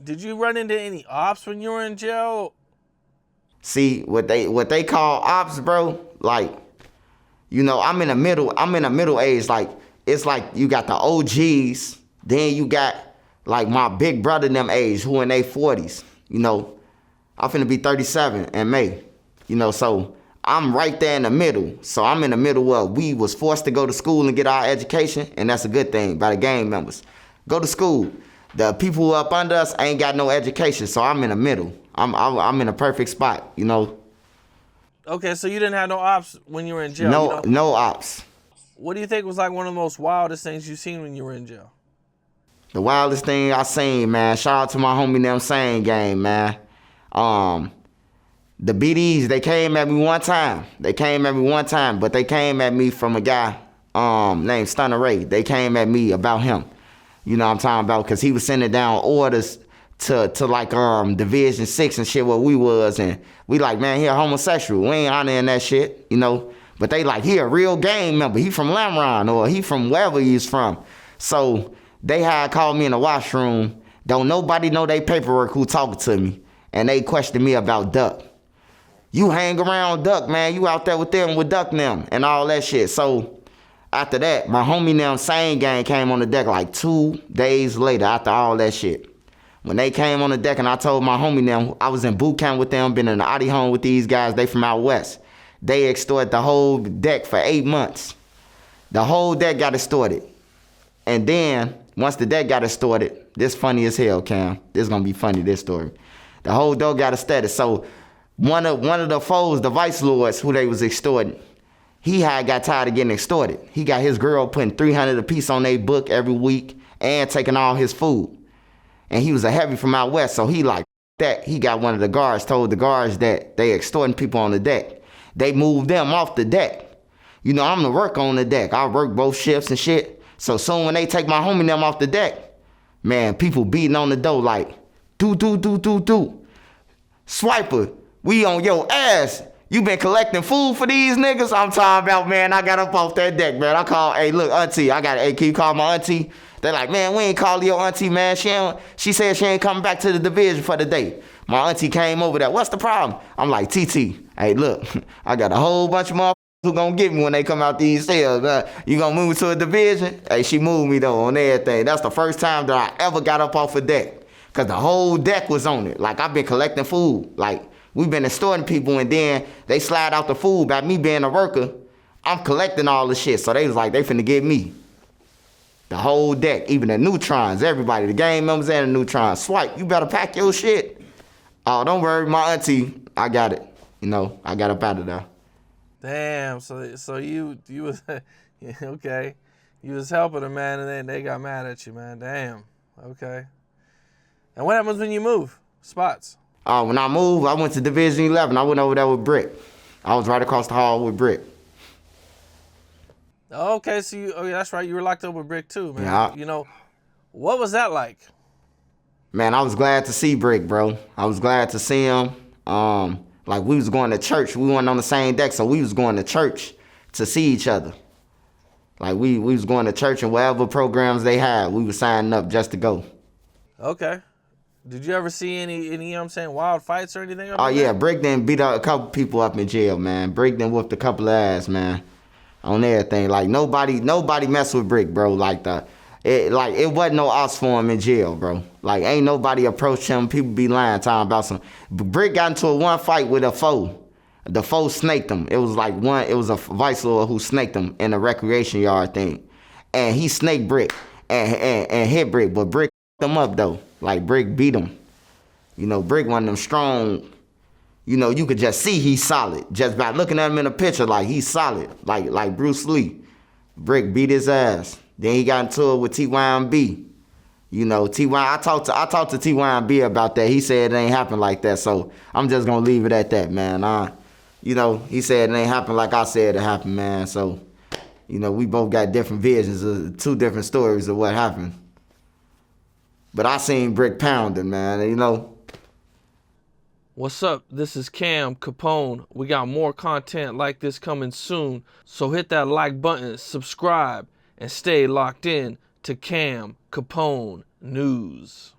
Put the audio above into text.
Did you run into any ops when you were in jail? See, what they call ops, bro, like, you know, I'm in the middle age. Like, it's like you got the OGs, then you got like my big brother them age who in their 40s. You know, I'm finna be 37 in May. You know, so I'm right there in the middle. So I'm in the middle of we was forced to go to school and get our education, and that's a good thing by the gang members. Go to school. The people who up under us ain't got no education, so I'm in the middle. I'm in a perfect spot, you know. Okay, so you didn't have no ops when you were in jail. No, you know? no ops. What do you think was like one of the most wildest things you've seen when you were in jail? The wildest thing I seen, man. Shout out to my homie them Same Gang, man. The BDs, they came at me one time. But they came at me from a guy named Stunner Ray. They came at me about him. You know what I'm talking about? Because he was sending down orders to like Division 6 and shit where we was, and we like, man, he a homosexual. We ain't honoring that shit, you know. But they like, he a real gang member. He from Lamron or he from wherever he's from. So they had called me in the washroom. Don't nobody know they paperwork who talking to me. And they questioned me about Duck. You hang around Duck, man. You out there with them, with Duck them, and all that shit. So after that, my homie them Same Gang came on the deck like 2 days later after all that shit. When they came on the deck and I told my homie them, I was in boot camp with them, been in the Audi home with these guys, they from out west. They extorted the whole deck for 8 months. The whole deck got extorted. And then, once the deck got extorted, this funny as hell, Cam. This is gonna be funny, this story. The whole dough got extorted. So one of the foes, the vice lords who they was extorting, he had got tired of getting extorted. He got his girl putting $300 a piece on their book every week and taking all his food. And he was a heavy from out west, so he like that. He got one of the guards, told the guards that they extorting people on the deck. They moved them off the deck. You know, I'm the work on the deck. I work both shifts and shit. So soon when they take my homie them off the deck, man, people beating on the door like, do. Swiper, we on your ass. You been collecting food for these niggas? I'm talking about, man, I got up off that deck, man. I called, hey, look, auntie, hey, can you call my auntie? They're like, man, we ain't calling your auntie, man. She said she ain't coming back to the division for the day. My auntie came over there. What's the problem? I'm like, TT, hey, look, I got a whole bunch of motherfuckers who gonna get me when they come out these cells. You gonna move to a division? Hey, she moved me, though, on everything. That's the first time that I ever got up off a deck, because the whole deck was on it. Like, I've been collecting food. Like, we've been extorting people, and then they slide out the food. By me being a worker, I'm collecting all the shit. So they was like, they finna get me. The whole deck, even the neutrons, everybody, the gang members and the neutrons. Swipe, you better pack your shit. Oh, don't worry, my auntie, I got it. You know, I got up out of there. Damn, so you was, okay. You was helping them, man, and then they got mad at you, man. Damn, okay. And what happens when you move spots? When I moved, I went to Division 11. I went over there with Brick. I was right across the hall with Brick. Okay, so yeah, that's right. You were locked up with Brick too, man. Yeah. You know, what was that like? Man, I was glad to see Brick, bro. I was glad to see him. Like, we was going to church. We weren't on the same deck, so we was going to church to see each other. Like, we was going to church, and whatever programs they had, we was signing up just to go. Okay. Did you ever see any you know what I'm saying, wild fights or anything? Oh, yeah. Brick done beat a couple people up in jail, man. Brick done whooped a couple of ass, man. On everything. Like, nobody mess with Brick, bro. Like, it wasn't no odds for him in jail, bro. Like, ain't nobody approached him. People be lying, talking about some. Brick got into one fight with a foe. The foe snaked him. It was a vice lord who snaked him in a recreation yard thing. And he snaked Brick and hit Brick. But Brick him up, though. Like, Brick beat him. You know, Brick one of them strong. You know, you could just see he's solid. Just by looking at him in a picture, like, he's solid. Like Bruce Lee. Brick beat his ass. Then he got into it with TYMB. You know, I talked to TYMB about that. He said it ain't happen like that. So I'm just gonna leave it at that, man. You know, he said it ain't happen like I said it happened, man. So, you know, we both got different visions of 2 different stories of what happened. But I seen Brick pounding, man, you know. What's up? This is Cam Capone. We got more content like this coming soon. So hit that like button, subscribe, and stay locked in to Cam Capone News.